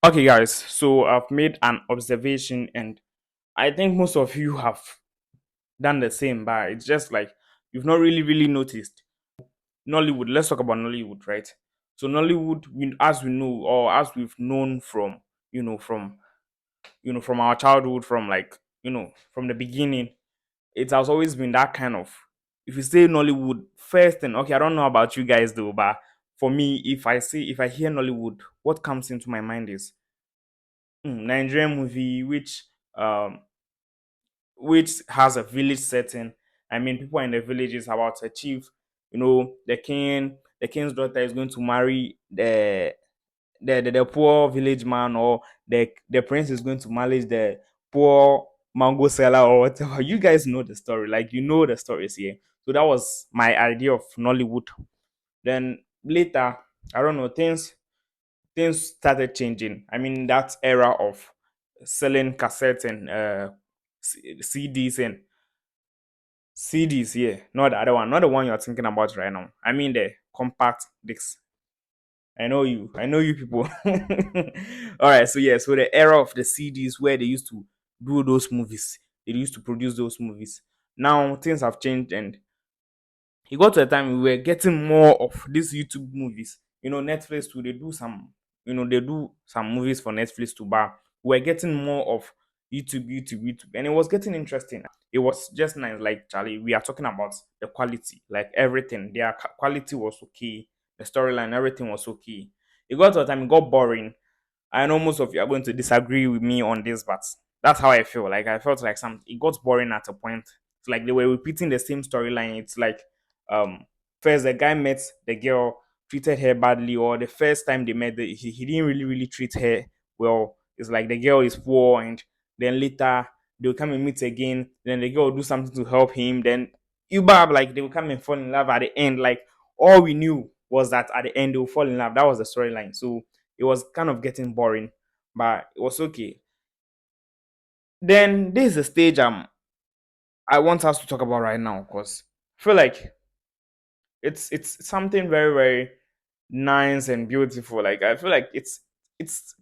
Okay, guys, so I've made an observation, and I think most of you have done the same, but it's just like you've not really noticed. Nollywood, let's talk about Nollywood, right? So, Nollywood, as we know, or as we've known from, you know, from, from our childhood, from like, from the beginning, it has always been that kind of. If you say Nollywood, first thing, okay, I don't know about you guys though, but for me, if I hear Nollywood, what comes into my mind is Nigerian movie, um which has a village setting. I mean, people are in the villages about to achieve, the king's daughter is going to marry the poor village man, or the prince is going to marry the poor mango seller or whatever. You guys know the story, like you know the stories here. So that was my idea of Nollywood. Then later, I don't know, things started changing. I mean, that era of selling cassettes and CDs and CDs, yeah, not the other one, not the one you're thinking about right now. I mean the compact discs. I know you people. All right, so yeah, so the era of the CDs where they used to do those movies, they used to produce those movies. Now things have changed, and it got to a time we were getting more of these YouTube movies. Netflix too, they do some movies for Netflix too, but we're getting more of YouTube, and it was getting interesting. It was just nice. Like Charlie, we are talking about the quality, like everything. Their quality was okay, the storyline, everything was okay. It got to a time it got boring. I know most of you are going to disagree with me on this, but that's how I feel. Like I felt like it got boring at a point. It's like they were repeating the same storyline. It's like um first the guy met the girl, treated her badly, or the first time they met, he didn't really treat her well. It's like the girl is poor, and then later they'll come and meet again. Then the girl will do something to help him. Then like they will come and fall in love at the end. Like all we knew was that at the end they will fall in love. That was the storyline. So it was kind of getting boring, but it was okay. Then this is the stage I want us to talk about right now, because I feel like it's something very nice and beautiful. Like I feel like it's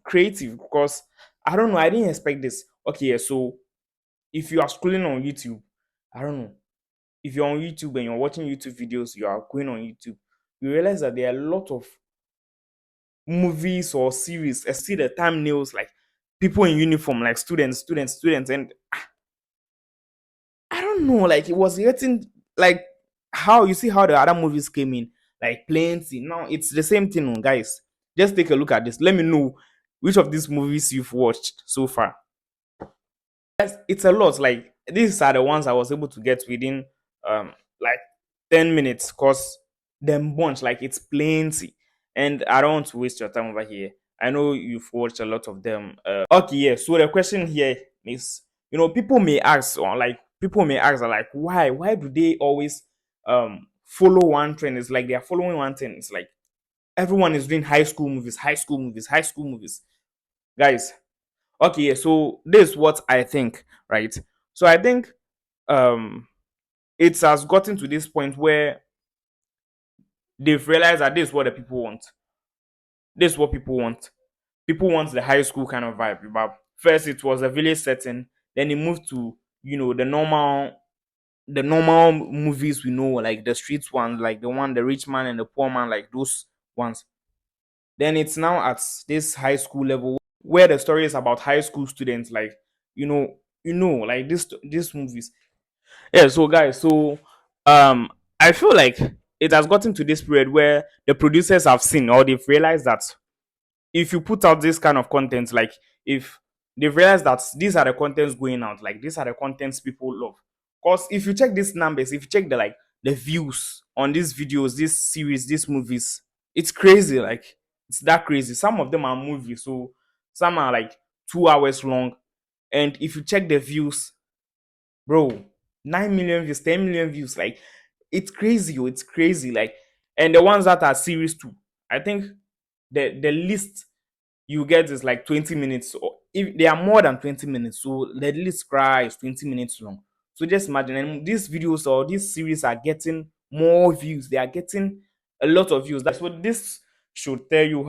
creative, because I don't know, I didn't expect this. Okay, yeah, so if you are scrolling on YouTube, I don't know, if you're on YouTube and you're watching YouTube videos, you are going on YouTube, you realize that there are a lot of movies or series. I see the thumbnails, like people in uniform, like students, and I don't know, like it was getting like how you see how the other movies came in, like plenty. Now it's the same thing, guys. Just take a look at this. Let me know which of these movies you've watched so far. It's a lot. Like these are the ones I was able to get within like 10 minutes, cause them bunch, like it's plenty. And I don't want to waste your time over here. I know you've watched a lot of them. Okay, yeah. So the question here is, people may ask like, why do they always follow one trend? It's like they are following one trend. It's like everyone is doing high school movies, guys. Okay, yeah, so this is what I think, right? So I think um it has gotten to this point where they've realized that this is what the people want. This is what people want. People want the high school kind of vibe. But first it was a village setting, then it moved to, the normal movies we know, like the streets ones, like the rich man and the poor man, like those ones. Then it's now at this high school level where the story is about high school students, like like these movies. Yeah, so guys, I feel like it has gotten to this period where the producers have seen, or they've realized that if you put out this kind of content, like if they've realized that these are the contents going out, like these are the contents people love. Because if you check these numbers, if you check the views on these videos, this series, these movies, it's crazy. Like it's that crazy. Some of them are movies, so some are like 2 hours long. And if you check the views, bro, 9 million views, 10 million views, like it's crazy. It's crazy. Like, and the ones that are series too, I think the least you get is like 20 minutes, or if they are more than 20 minutes, so the least cry is 20 minutes long. So just imagine, and these videos or these series are getting more views, they are getting a lot of views. That's what this should tell you,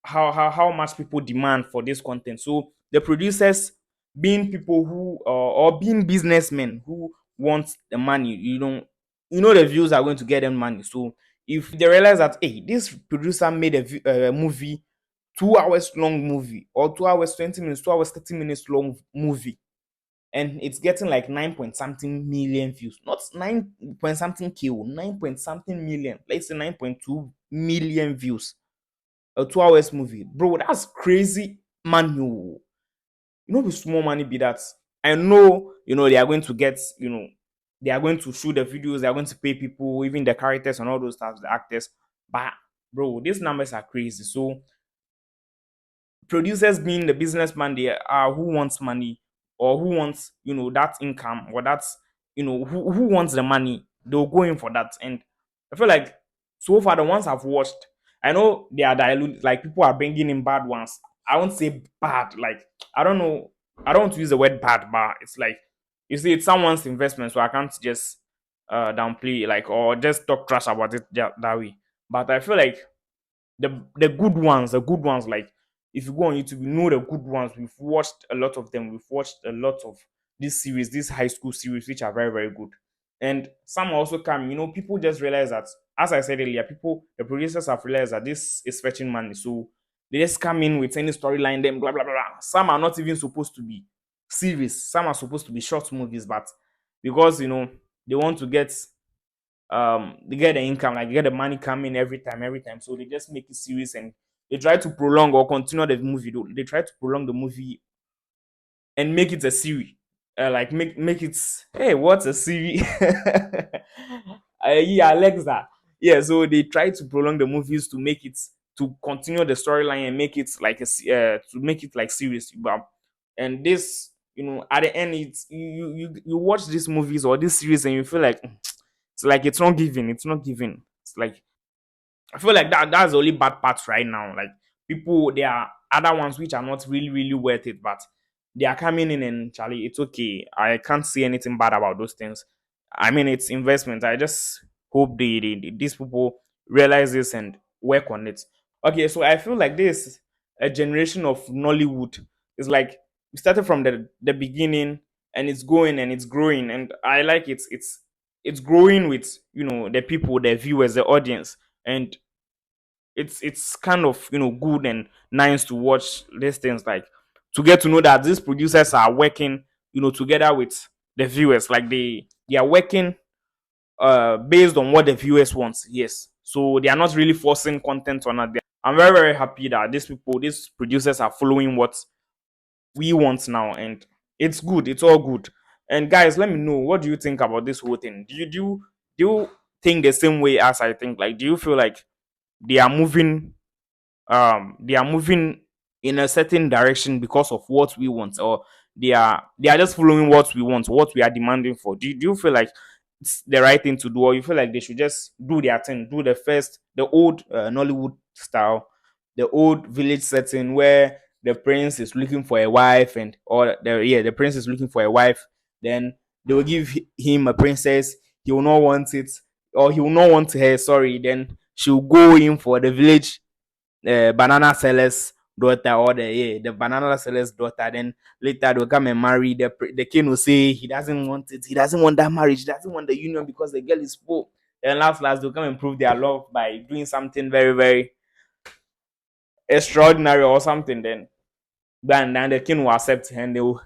how much people demand for this content. So the producers, being people who or being businessmen who want the money, the views are going to get them money. So if they realize that, hey, this producer made a movie, 2 hours long movie, or 2 hours 20 minutes, 2 hours 30 minutes long movie, and it's getting like 9 point something million views, not 9 point something k, 9 point something million, let's say 9.2 million views, a 2 hours movie, bro, that's crazy money. Be small money be that. I know, they are going to get, they are going to shoot the videos, they are going to pay people, even the characters and all those stuff, the actors. But bro, these numbers are crazy. So producers, being the businessman they are, who wants money, or who wants, that income, or that's, who wants the money, they'll go in for that. And I feel like, so far, the ones I've watched, I know they are dilute, like people are bringing in bad ones. I won't say bad, like, I don't know, I don't want to use the word bad, but it's like, you see, it's someone's investment, so I can't just downplay, like, or just talk trash about it that way. But I feel like the good ones, like, if you go on YouTube, you know the good ones. We've watched a lot of them. We've watched a lot of this series, this high school series, which are very, very good. And some also come, people just realize that, as I said earlier, the producers have realized that this is fetching money. So they just come in with any storyline, then blah, blah, blah, blah. Some are not even supposed to be series, some are supposed to be short movies, but because, they want to get they get the income, like they get the money coming every time, so they just make it serious, and they try to prolong or continue the movie, though. They try to prolong the movie and make it a series. Like, make it, hey, what's a series? Yeah, Alexa. Yeah, so they try to prolong the movies to make it, to continue the storyline and make it like to make it like serious. But and this, at the end, it's you watch these movies or this series and you feel like, it's like it's not giving. It's not giving. It's like, I feel like that's the only bad part right now. Like, people, there are other ones which are not really, really worth it, but they are coming in, and Charlie, it's okay. I can't see anything bad about those things. I mean, it's investment. I just hope these people realize this and work on it. Okay, so I feel like this a generation of Nollywood. It's like we started from the beginning, and it's going and it's growing, and I like it. It's growing with, the people, the viewers, the audience, and it's kind of, good and nice to watch these things, like, to get to know that these producers are working, together with the viewers, like they are working based on what the viewers want. Yes, so they are not really forcing content on us. I'm very, very happy that these producers are following what we want now, and it's good, it's all good. And guys, let me know, what do you think about this whole thing? Do you think the same way as I think? Like, do you feel like they are moving they are moving in a certain direction because of what we want, or they are just following what we want, what we are demanding for? Do you feel like it's the right thing to do, or you feel like they should just do their thing, do the old Nollywood style, the old village setting where the prince is looking for a wife, and or the prince is looking for a wife, then they will give him a princess, he will not want it, or he will not want her, sorry, then she'll go in for the village banana seller's daughter, or the banana seller's daughter. Then later they'll come and marry. The king will say he doesn't want it. He doesn't want that marriage. He doesn't want the union because the girl is poor. Then last they'll come and prove their love by doing something very, very extraordinary or something. Then the king will accept and they will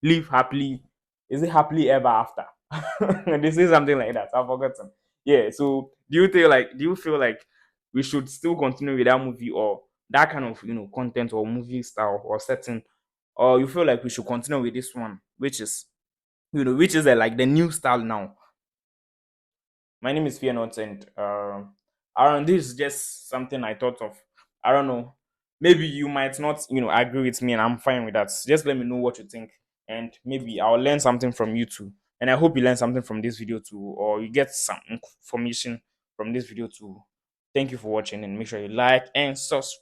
live happily. Is it happily ever after? They say something like that. I've forgotten. Yeah. So do you feel like we should still continue with that movie, or that kind of, content or movie style or setting, or you feel like we should continue with this one, which is like the new style now? My name is Fear Not, and Aaron, this is just something I thought of. I don't know. Maybe you might not, agree with me, and I'm fine with that. Just let me know what you think, and maybe I'll learn something from you too. And I hope you learn something from this video too, or you get some information from this video too. Thank you for watching, and make sure you like and subscribe.